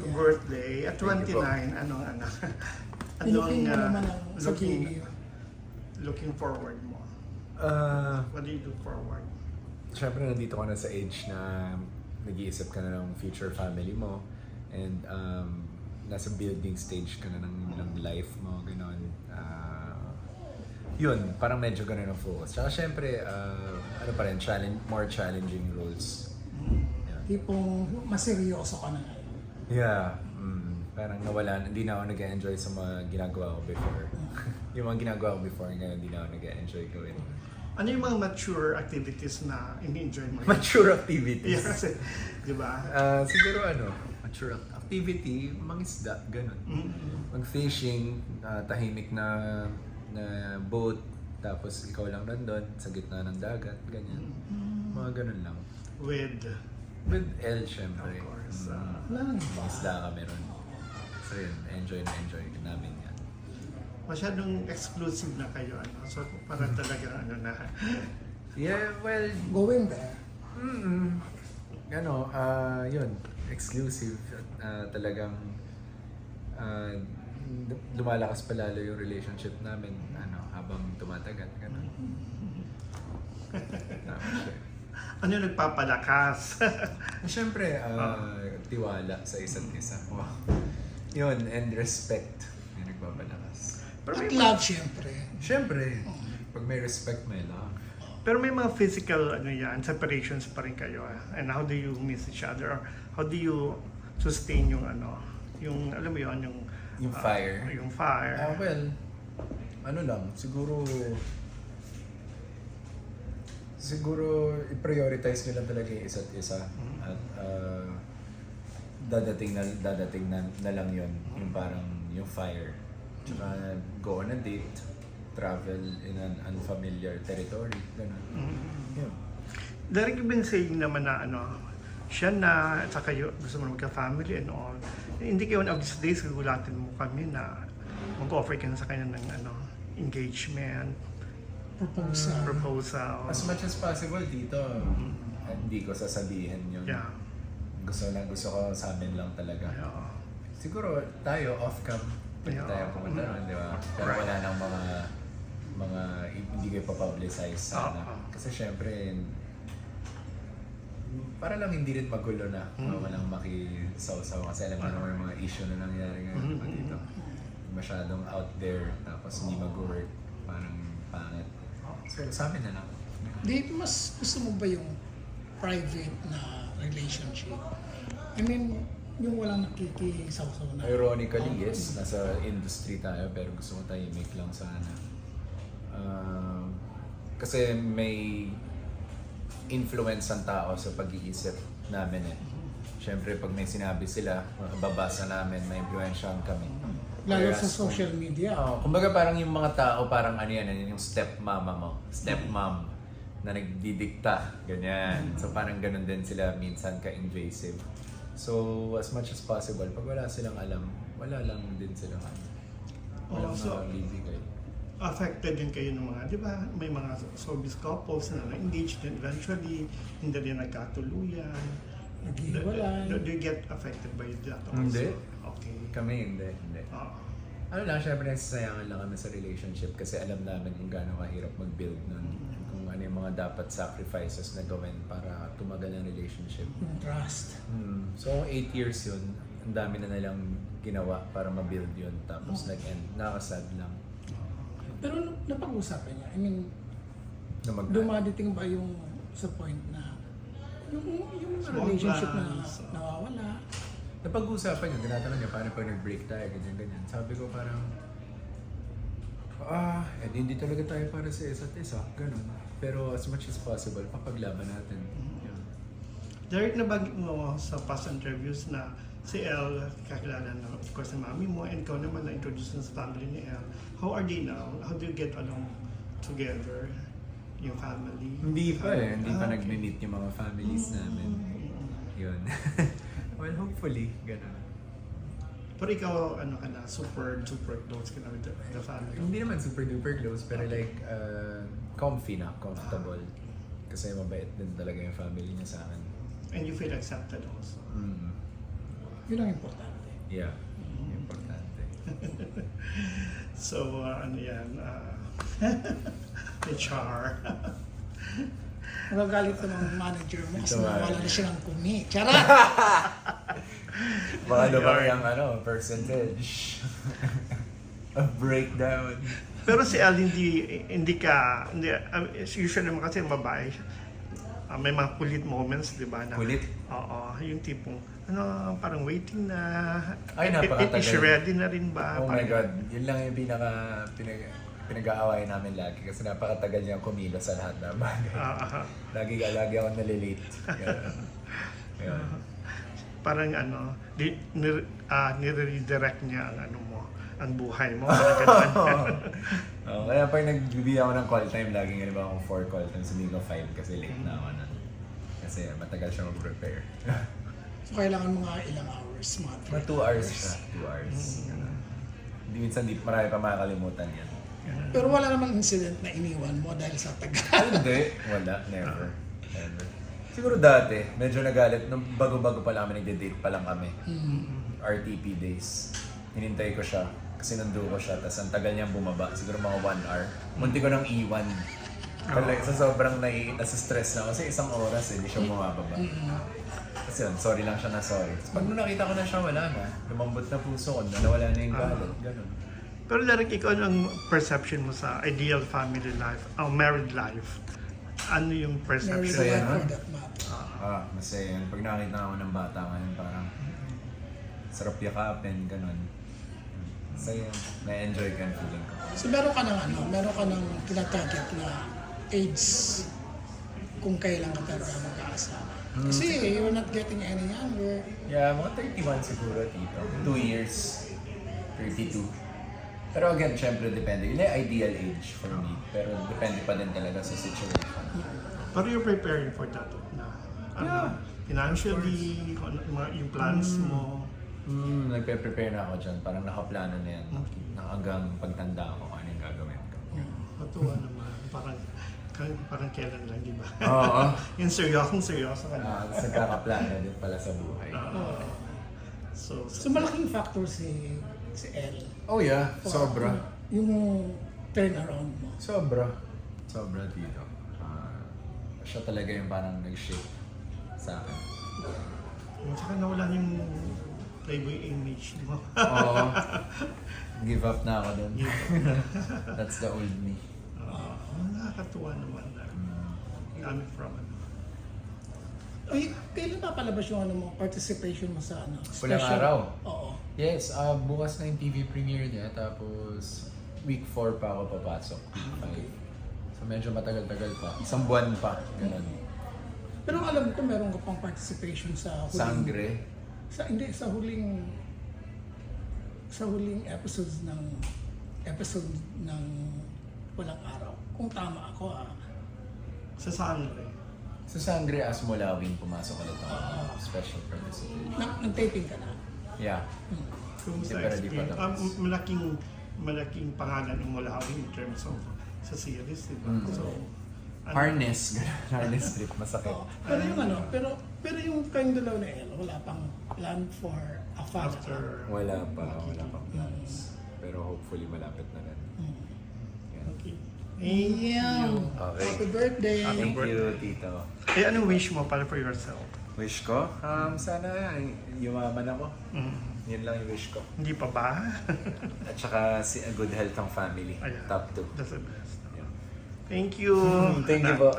birthday at Thank you 29, anong Pinukin mo naman ang sa looking, gilid. looking forward mo? What do you do forward? Siyempre nandito ka na sa age na nag-iisip ka na ng future family mo and nasa building stage ka na ng life mo, gano'n. Yun, parang medyo gano'n ang focus. Tsaka siyempre, ano pa rin, more challenging roles. Tipong maseryoso ka na. Yeah, parang hindi na ako nag-enjoy sa mga ginagawa ko before. Yung mga ginagawa ko before, ngayon hindi na ako nag-enjoy gawin. Ano yung mga mature activities na ini-enjoy mo? Mature activities. Yeah, kasi, di ba? Siguro mature activity, mangisda, ganun. Mag-fishing, tahimik na boat, tapos ikaw lang nandun, sa gitna ng dagat, ganyan. Mga ganun lang. With L, syempre. Of course. Wala nang Mangisda kami ron. So yun, enjoy namin yan. masyadong exclusive na kayo, So, parang talaga, na. Yeah, well, going there. yun, exclusive. Talagang lumalakas pa lalo yung relationship namin habang tumatagal. Ganun. Tapos, Ano yung nagpapalakas? siyempre, tiwala sa isa't isa. Wow. Yun, and respect. Yung nagpapalakas. At love, syempre. Siyempre, pag may respect, may love. Pero may mga physical separations pa rin kayo. And how do you miss each other? Or how do you sustain yung yung alam mo yun, Yung fire. Yung fire. Well, siguro i-prioritize nyo lang talaga yung isa't isa. At dadating na lang yun, yung parang yung fire. Tsaka go on a date, travel in an unfamiliar territory, ganun. Yun. Derek, you've been saying naman na siya na, at saka gusto mo magka-family and all. Hindi kayo one of these days, gagulatin mo kami na mag-offer ka na sa kanya ng engagement, proposal. As much as possible dito, hindi ko sasabihin yun. Yeah. Gusto ko sa amin lang talaga. Yeah. Siguro tayo off-cam, pwede Yeah. tayo pumunta naman, di ba? Pero Right. wala nang mga hindi kayo pa-publicize sana. Kasi syempre, para lang hindi rin magulo na, walang makisaw-saw. Kasi alam mo naman yung mga issue na nangyari ngayon dito. Masyadong out there, tapos hindi mag-work, parang pangit. So sa amin na lang. Di, mas gusto mo ba yung private na relationship? I mean, yung walang nakikisaw-saw na. Ironically, yes, nasa industry tayo, pero gusto ko tahimik lang sana. Kasi may influence ang tao sa pag-iisip namin eh. Siyempre, pag may sinabi sila, babasa namin, may influensyahan kami. Lalo Whereas sa social media. Kumbaga parang yung mga tao, parang yung stepmama mo, stepmom na nagdidikta, ganyan. So parang ganun din sila minsan ka-invasive. So as much as possible, pag wala silang alam, wala lang din silang walang So, bibigay. affected din kayo ng mga, di ba, may mga showbiz couples na na-engage din eventually, hindi rin nagkatuluyan. Naghiwalay. Do you get affected by that also? Hindi. Okay. Kami hindi. Ano lang, syempre nasasayangan lang kami sa relationship kasi alam namin kung gaano kahirap mag-build nun. Kung ano yung mga dapat sacrifices na gawin para tumagal ang relationship. Yung trust. So 8 years yun, ang dami na nilang ginawa para ma-build yun. Tapos nag-end, nakasad lang. Pero napag-usapan niya. I mean, Na dumadating ba yung sa point na yung Small relationship na plans. nawawala? Napag-usapan yun, tinatanong niya paano pag nag-break tayo, ganyan-ganyan. Sabi ko parang, hindi talaga tayo para sa isa't isa, ganun. Pero as much as possible, papaglaban natin. Yun. Derek, nabanggit mo sa past interviews na si Elle, kakilala na of course ng mami mo, and ikaw naman na-introduce na sa family ni Elle. How are they now? How do you get along together? Yung family? Hindi pa hindi pa okay. nag-meet yung mga families namin. Yun. Well, hopefully, ganun. Pero ikaw, ka na, super close ka na with the family? Hindi naman super duper close, pero like, comfortable. Kasi mabait din talaga yung family niya sa akin. And you feel accepted also? Yun ang importante. Yeah, importante. So, ano yan, HR. Magagalit ko ng manager mo kasi Ito, wala na silang kumi. Charot! Baka naman yung percentage of breakdown. Pero si Al, hindi usually naman kasi babae siya. May mga kulit moments, di ba? Kulit? Oo, yung tipong, parang waiting na. Ay, napakatagal. Is she ready na rin ba? Oh my God, yun lang yung pinag-aaway namin lagi kasi napakatagal niyang kumilos sa lahat ng bagay. Lagi ako nalilate. Yun. Parang nire-redirect niya ang buhay mo. Parang ganun. Kaya pag nagbibigay ako ng call time, laging ba akong 4 call times, hindi ko 5 kasi late na ako nun. Kasi matagal siya mag-prepare. So, kailangan mga ilang hours, mga 2 hours siya. 2 hours. Hindi minsan marami pa makakalimutan yan. Pero wala namang incident na iniwan mo dahil sa tagal. Hindi. Wala. Never. Never. Siguro dati, medyo nagalit. Nung bago-bago pa lang kami, nagde-date pa lang kami. RTP days. Hinintay ko siya. Kasi nando ko siya. Tapos ang tagal niyang bumaba. Siguro mga 1 hour. Munti ko nang iwan. Sa sobrang nasa-stress na. Kasi 1 oras hindi siya bumababa. Kasi yun, sorry lang siya na sorry. Tapos pag nung nakita ko na siya, wala na. Lumambot na puso ko. Nawala na yung galit. Ganun. Pero Larry, ikaw ang perception mo sa ideal family life, married life? Ano yung perception? Married Masaya life for nun. that matter. Masaya yun. Pag nakita ako ng bata ngayon, parang sarap yakapin, ganun. Masaya yun. Na-enjoy ka yung feeling ko. So meron ka ng tinatarget na age kung kailan ka talaga mag-aasama. Kasi you're not getting any younger. Yeah, mga 31 siguro, tito. 2 years. 32. Pero again, syempre depende. Yun yung ideal age for me. Pero depende pa din talaga sa situation. Pero you're preparing for that na? Financially, yung plans mo. Nagpe-prepare na ako dyan. Parang nakaplano na yan. Hanggang pagtanda ko kung ano yung gagawin ko. Matuwa naman. Parang kailan lang, di ba? Oo. Yung seryoso ka na. Nagkakaplano din pala sa buhay. So, So malaking factor si Elle. Oh yeah, sobra. Yung turnaround mo. Sobra. Sobra dito. Siya talaga yung parang nag-shape sa akin. saka nawala yung playboy image mo. Oo. Give up na ako dun. That's the old me. Nakakatuwa naman. Coming from Ay, kailan papalabas yung participation mo sa Pulang araw? Oo. Yes, bukas na yung TV premiere niya. Tapos week 4 pa ako papasok. Week 5. So medyo matagal-tagal pa. 1 buwan pa. Ganun. Pero alam ko meron ka pang participation sa huling... Sangre? Sa huling episode ng Walang Araw. Kung tama ako sa sangre. Sa Sangre as Mulawin pumasok ulit ako. Special participation. Nag-taping ka na? Yeah. Kumusta Pero di pa experience? tapos. Malaking pangalan ng Mulawin in terms of sa series, di ba? So, Harness. Harness trip. Masakit. Pero yung pero yung kayong dalawa na Elle, wala pang plan for a father. after Wala pa plans. Pero hopefully malapit na rin. Yan. okay. Okay. Happy birthday! Thank you, Tito. Anong wish mo para for yourself? Wish ko? Sana yumaman ako. Yun lang yung wish ko. Hindi pa ba? At saka a good health ng family. Ayan. Top 2. That's the best. Yeah. Thank you. Thank you po.